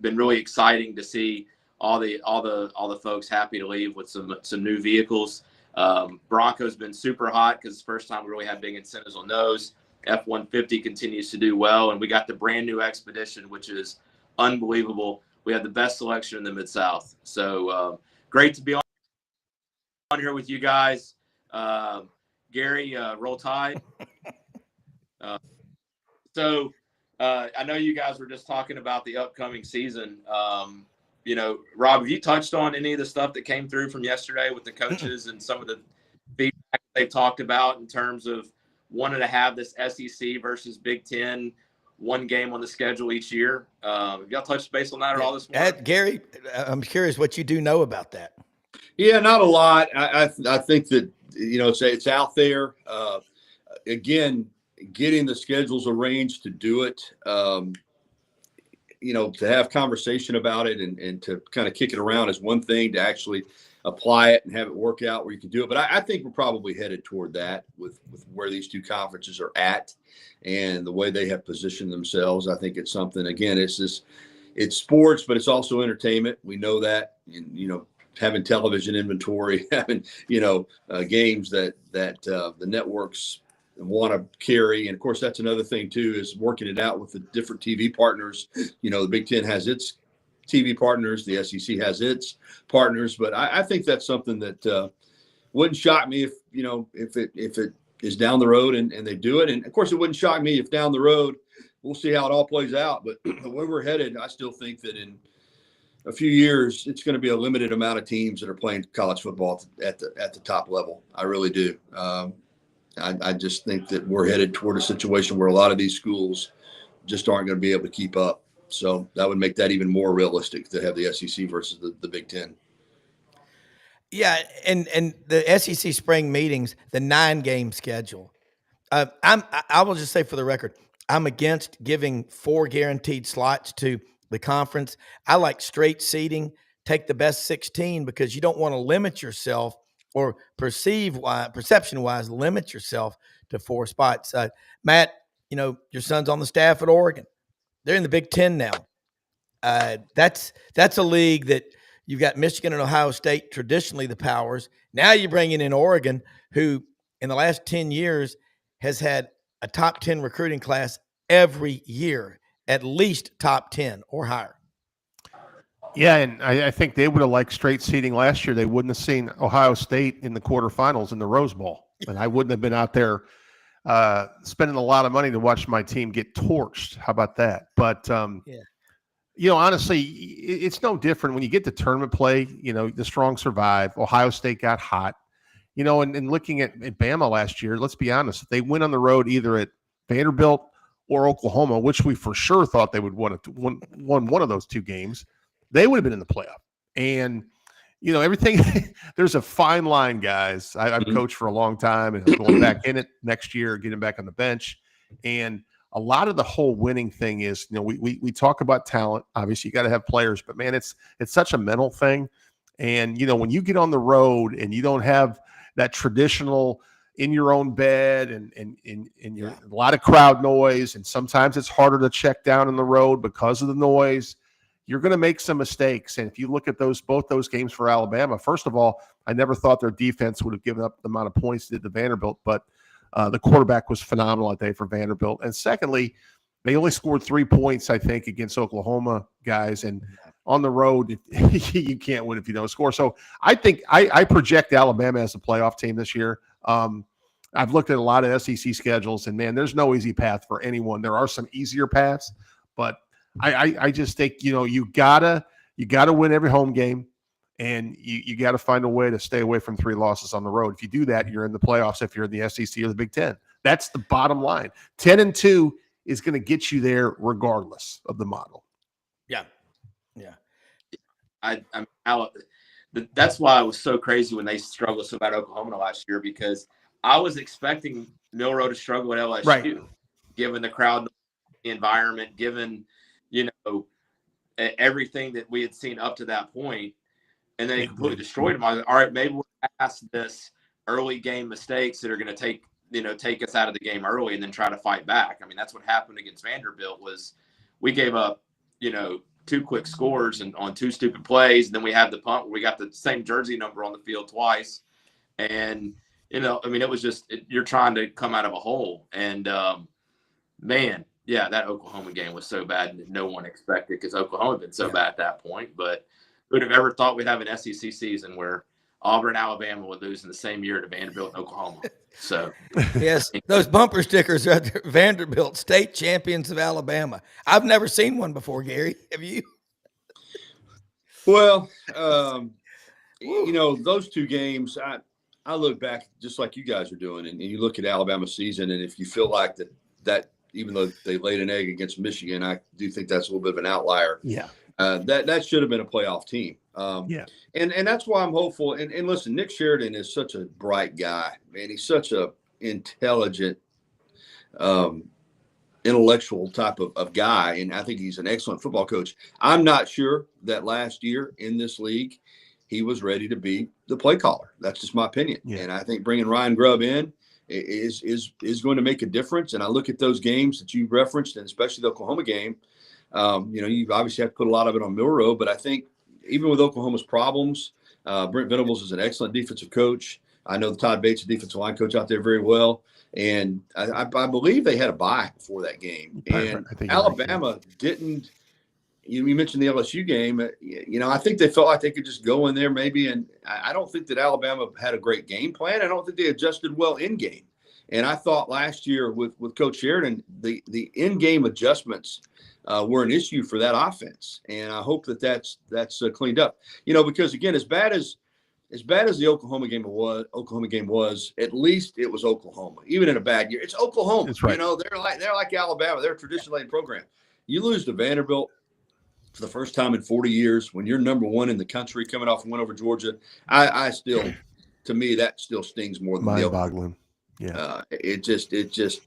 been really exciting to see all the folks happy to leave with some new vehicles. Bronco's been super hot because it's the first time we really had big incentives on those. F-150 continues to do well, and we got the brand new Expedition, which is unbelievable. We had the best selection in the Mid-South. So great to be on here with you guys. Gary, roll tide. So I know you guys were just talking about the upcoming season. Rob, have you touched on any of the stuff that came through from yesterday with the coaches and some of the feedback they've talked about in terms of wanting to have this SEC versus Big Ten one game on the schedule each year? Have y'all touched base on that at all this morning? Gary, I'm curious what you do know about that. Yeah, not a lot. I think that, it's out there. Again, getting the schedules arranged to do it, to have conversation about it and to kind of kick it around is one thing. To actually apply it and have it work out where you can do it. But I think we're probably headed toward that with where these two conferences are at and the way they have positioned themselves. I think it's something, again, it's sports, but it's also entertainment. We know that, and, having television inventory, having, games that the networks want to carry. And of course, that's another thing too, is working it out with the different TV partners. The Big Ten has its TV partners, the SEC has its partners, but I think that's something that wouldn't shock me if it is down the road and they do it. And of course, it wouldn't shock me if down the road, we'll see how it all plays out. But the way we're headed, I still think that in a few years, it's going to be a limited amount of teams that are playing college football at the top level. I really do. I just think that we're headed toward a situation where a lot of these schools just aren't going to be able to keep up. So that would make that even more realistic to have the SEC versus the Big Ten. Yeah, and the SEC spring meetings, the 9-game schedule. I will just say for the record, I'm against giving 4 guaranteed slots to the conference. I like straight seeding. Take the best 16 because you don't want to limit yourself or perception-wise limit yourself to 4 spots. Matt, your son's on the staff at Oregon. They're in the Big Ten now. That's a league that you've got Michigan and Ohio State, traditionally the powers. Now you're bringing in Oregon, who in the last 10 years has had a top 10 recruiting class every year, at least top 10 or higher. Yeah, and I think they would have liked straight seeding last year. They wouldn't have seen Ohio State in the quarterfinals in the Rose Bowl. And I wouldn't have been out there spending a lot of money to watch my team get torched. How about that? But, honestly, it's no different when you get to tournament play. The strong survive. Ohio State got hot. And looking at Bama last year, let's be honest, if they went on the road either at Vanderbilt or Oklahoma, which we for sure thought they would won one of those 2 games, they would have been in the playoff. And, everything, there's a fine line, guys. I've coached for a long time and going back in it next year, getting back on the bench. And a lot of the whole winning thing is, we talk about talent. Obviously, you got to have players, but man, it's such a mental thing. And, when you get on the road and you don't have that traditional in your own bed and you're a lot of crowd noise, and sometimes it's harder to check down on the road because of the noise, you're going to make some mistakes. And if you look at both those games for Alabama, first of all, I never thought their defense would have given up the amount of points they did to Vanderbilt, but the quarterback was phenomenal that day for Vanderbilt. And secondly, they only scored 3 points, I think, against Oklahoma, guys. And on the road, you can't win if you don't score. So I think I project Alabama as a playoff team this year. I've looked at a lot of SEC schedules, and man, there's no easy path for anyone. There are some easier paths, but I just think, you gotta win every home game, and you got to find a way to stay away from 3 losses on the road. If you do that, you're in the playoffs if you're in the SEC or the Big Ten. That's the bottom line. 10-2 is going to get you there regardless of the model. Yeah. That's why it was so crazy when they struggled so bad Oklahoma last year, because I was expecting Milroe to struggle at LSU, right, given the crowd, the environment, given everything that we had seen up to that point, and then it completely destroyed them. I was like, all right, maybe we're past this early game mistakes that are going to take us out of the game early and then try to fight back. I mean, that's what happened against Vanderbilt. Was we gave up 2 quick scores and on 2 stupid plays, and then we had the punt where we got the same jersey number on the field twice, and it was just you're trying to come out of a hole, and man. Yeah, that Oklahoma game was so bad and no one expected, because Oklahoma had been so bad at that point. But who would have ever thought we'd have an SEC season where Auburn, Alabama would lose in the same year to Vanderbilt and Oklahoma. So, yes, those bumper stickers are Vanderbilt state champions of Alabama. I've never seen one before, Gary. Have you? Well, those two games, I look back just like you guys are doing, and you look at Alabama's season, and if you feel like that even though they laid an egg against Michigan, I do think that's a little bit of an outlier. Yeah. That should have been a playoff team. And that's why I'm hopeful. And listen, Nick Sheridan is such a bright guy, man. He's such a intelligent, intellectual type of guy. And I think he's an excellent football coach. I'm not sure that last year in this league, he was ready to be the play caller. That's just my opinion. Yeah. And I think bringing Ryan Grubb in is going to make a difference. And I look at those games that you referenced, and especially the Oklahoma game. You obviously have to put a lot of it on Milroe, but I think even with Oklahoma's problems, Brent Venables is an excellent defensive coach. I know Todd Bates, the defensive line coach out there, very well. And I believe they had a bye before that game. And Alabama didn't. You mentioned the LSU game. I think they felt like they could just go in there maybe. And I don't think that Alabama had a great game plan. I don't think they adjusted well in game. And I thought last year with Coach Sheridan, the in-game adjustments were an issue for that offense. And I hope that's cleaned up. Because again, as bad as the Oklahoma game was, at least it was Oklahoma. Even in a bad year, it's Oklahoma. That's right. They're like Alabama. They're a traditionally program. You lose to Vanderbilt for the first time in 40 years when you're number one in the country, coming off a win over Georgia. I still, to me, that still stings more than mind-boggling. Yeah, it's just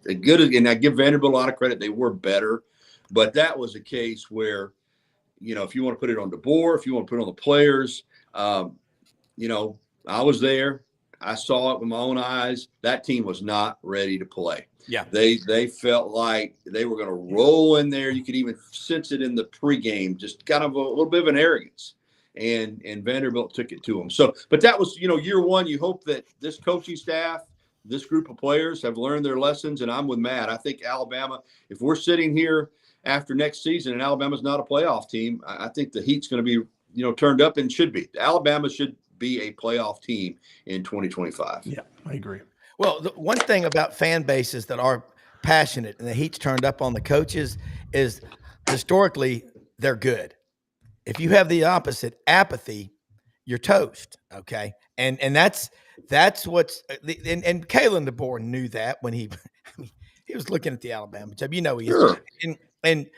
a good. And I give Vanderbilt a lot of credit; they were better, but that was a case where, if you want to put it on DeBoer, if you want to put it on the players, I was there. I saw it with my own eyes. That team was not ready to play. Yeah, they felt like they were going to roll in there. You could even sense it in the pregame, just kind of a little bit of an arrogance. And Vanderbilt took it to them. So, but that was year one. You hope that this coaching staff, this group of players have learned their lessons, and I'm with Matt. I think Alabama, if we're sitting here after next season and Alabama's not a playoff team, I think the heat's going to be, turned up, and should be. Alabama should be a playoff team in 2025. Yeah, I agree. Well, the one thing about fan bases that are passionate and the heat's turned up on the coaches is historically they're good. If you have the opposite, apathy, you're toast. Okay. And that's what's and Kalen DeBoer knew that when he was looking at the Alabama job. He is. And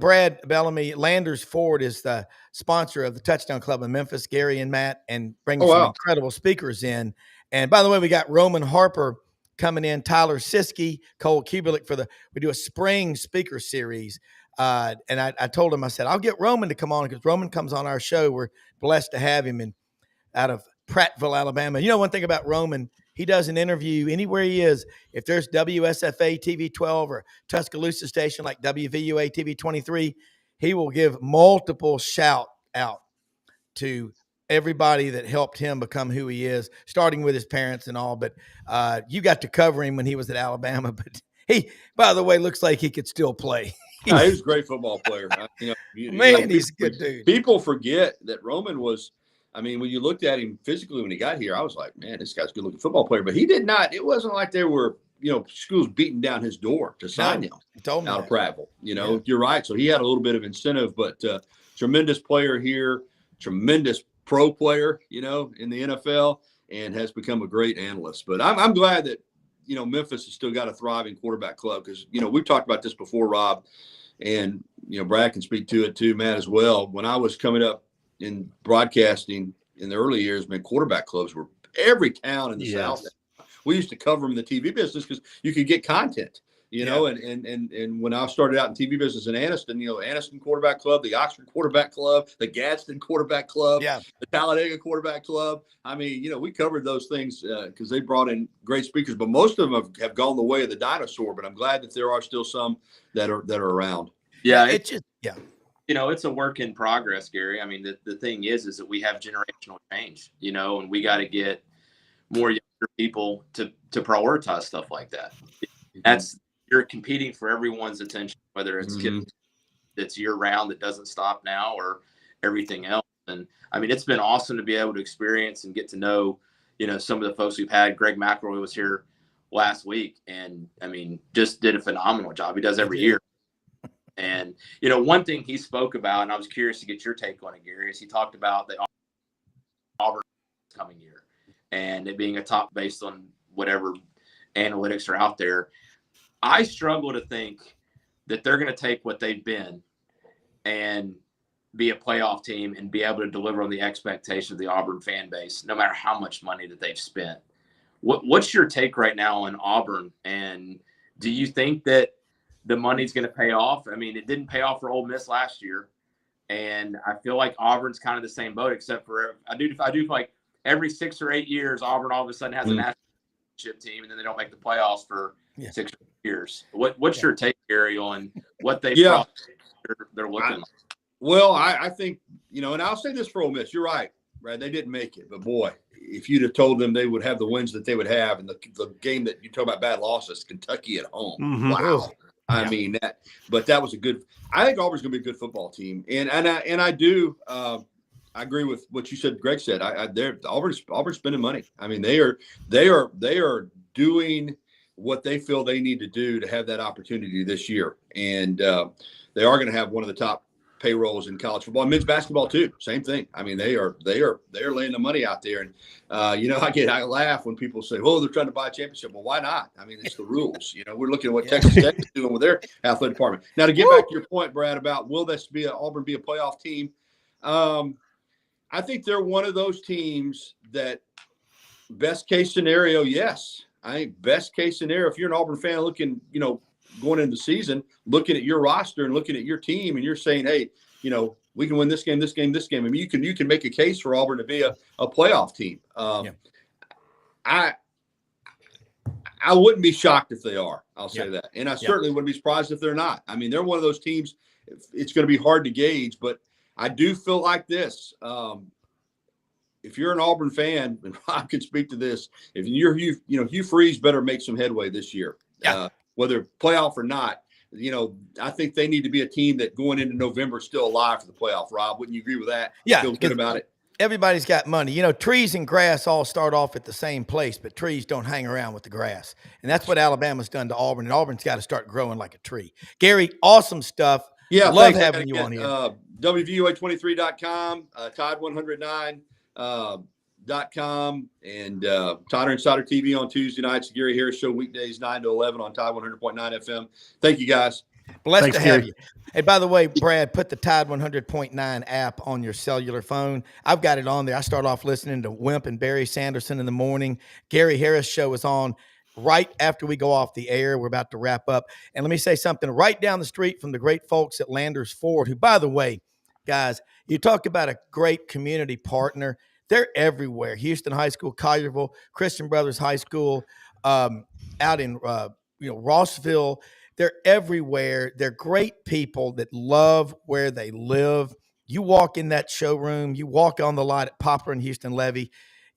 Brad Bellamy, Landers Ford is the sponsor of the Touchdown Club in Memphis, Gary and Matt, and bringing some incredible speakers in. And by the way, we got Roman Harper coming in, Tyler Siskey, Cole Kubelik we do a spring speaker series. And I told him, I said, I'll get Roman to come on because Roman comes on our show. We're blessed to have him out of Prattville, Alabama. One thing about Roman, he does an interview anywhere he is. If there's WSFA TV 12 or Tuscaloosa station like WVUA TV 23, he will give multiple shout out to everybody that helped him become who he is, starting with his parents and all. But you got to cover him when he was at Alabama. But he, by the way, looks like he could still play. He was a great football player. He's a good dude. People forget that Roman was. When you looked at him physically when he got here, I was like, man, this guy's a good-looking football player. But he did not. It wasn't like there were, schools beating down his door to sign him out of Prattville. You're right. So he had a little bit of incentive, but tremendous player here, tremendous pro player, in the NFL, and has become a great analyst. But I'm glad that, Memphis has still got a thriving quarterback club because, we've talked about this before, Rob, and, Brad can speak to it too, Matt, as well. When I was coming up in broadcasting in the early years, quarterback clubs were every town in the South. We used to cover them in the TV business because you could get content, and when I started out in TV business in Anniston, Anniston Quarterback Club, the Oxford Quarterback Club, the Gadsden Quarterback Club, the Talladega Quarterback Club. We covered those things because they brought in great speakers, but most of them have gone the way of the dinosaur, but I'm glad that there are still some that are around. Yeah. It's a work in progress, Gary. The thing is that we have generational change, and we got to get more younger people to prioritize stuff like that. You're competing for everyone's attention, whether it's kids that's year round that doesn't stop now or everything else. And I mean, it's been awesome to be able to experience and get to know, some of the folks we've had. Greg McElroy was here last week, and I mean, just did a phenomenal job. He does every year. And, one thing he spoke about, and I was curious to get your take on it, Gary, is he talked about the Auburn coming year and it being a top based on whatever analytics are out there. I struggle to think that they're going to take what they've been and be a playoff team and be able to deliver on the expectations of the Auburn fan base, no matter how much money that they've spent. What's your take right now on Auburn? And do you think that the money's going to pay off? I mean, it didn't pay off for Ole Miss last year. And I feel like Auburn's kind of the same boat, except for I do feel like every 6 or 8 years, Auburn all of a sudden has a national championship team, and then they don't make the playoffs for 6 or 8 years. What's your take, Gary, on what they're looking like? Well, I think, and I'll say this for Ole Miss. You're right, Brad. They didn't make it. But, boy, if you'd have told them they would have the wins that they would have, and the game that you talk about bad losses, Kentucky at home. Mm-hmm. Wow. I mean, that was a good – I think Auburn's going to be a good football team. And I do I agree with what you said, Greg said. Auburn's spending money. I mean, they are doing what they feel they need to do to have that opportunity this year. And they are going to have one of the top payrolls in college football, men's basketball too. Same thing. I mean, they are laying the money out there. And I laugh when people say, "Oh, they're trying to buy a championship." Well, why not? I mean, it's the rules. We're looking at what Texas Tech is doing with their athletic department. Now, to get back to your point, Brad, about will Auburn be a playoff team? I think they're one of those teams that best case scenario, yes. I think best case scenario, if you're an Auburn fan looking, going into the season, looking at your roster and looking at your team, and you're saying, hey, we can win this game, this game, this game. I mean, you can make a case for Auburn to be a playoff team. I wouldn't be shocked if they are. I'll say that. And I certainly wouldn't be surprised if they're not. I mean, they're one of those teams. It's going to be hard to gauge, but I do feel like this. If you're an Auburn fan, and Rob can speak to this, if you're Hugh Freeze better make some headway this year. Yeah. Whether playoff or not, I think they need to be a team that going into November is still alive for the playoff. Rob, wouldn't you agree with that? Yeah. Feel good about it? Everybody's got money. Trees and grass all start off at the same place, but trees don't hang around with the grass. And that's what Alabama's done to Auburn, and Auburn's got to start growing like a tree. Gary, awesome stuff. Yeah, love having you on here. WVUA23.com, Tide109. .com and Tyler Insider TV on Tuesday nights. The Gary Harris Show weekdays 9 to 11 on Tide 100.9 FM. Thank you, guys. Blessed to have you. Hey, by the way, Brad, put the Tide 100.9 app on your cellular phone. I've got it on there. I start off listening to Wimp and Barry Sanderson in the morning. Gary Harris Show is on right after we go off the air. We're about to wrap up. And let me say something right down the street from the great folks at Landers Ford, who, by the way, guys, you talk about a great community partner. They're everywhere. Houston High School, Collierville, Christian Brothers High School, out in Rossville. They're everywhere. They're great people that love where they live. You walk in that showroom, you walk on the lot at Poplar and Houston Levy,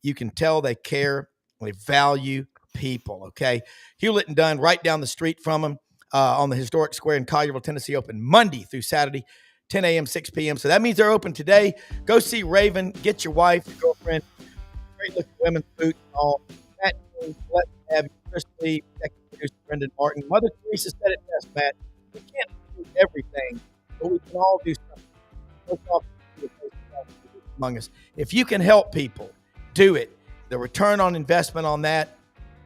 you can tell they care, they value people, okay? Hewlett and Dunn right down the street from them on the historic square in Collierville, Tennessee, open Monday through Saturday, 10 a.m., 6 p.m. So that means they're open today. Go see Raven. Get your wife, your girlfriend, great-looking women's boots and all. Matt, let me have you. Chris Lee, executive producer Brenden Martin. Mother Teresa said it best, Matt. We can't do everything, but we can all do something. Among us. If you can help people, do it. The return on investment on that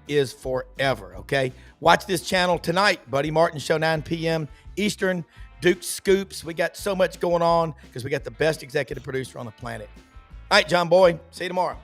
is forever, okay? Watch this channel tonight, Buddy Martin Show, 9 p.m. Eastern. Duke Scoops. We got so much going on because we got the best executive producer on the planet. All right, John Boy. See you tomorrow.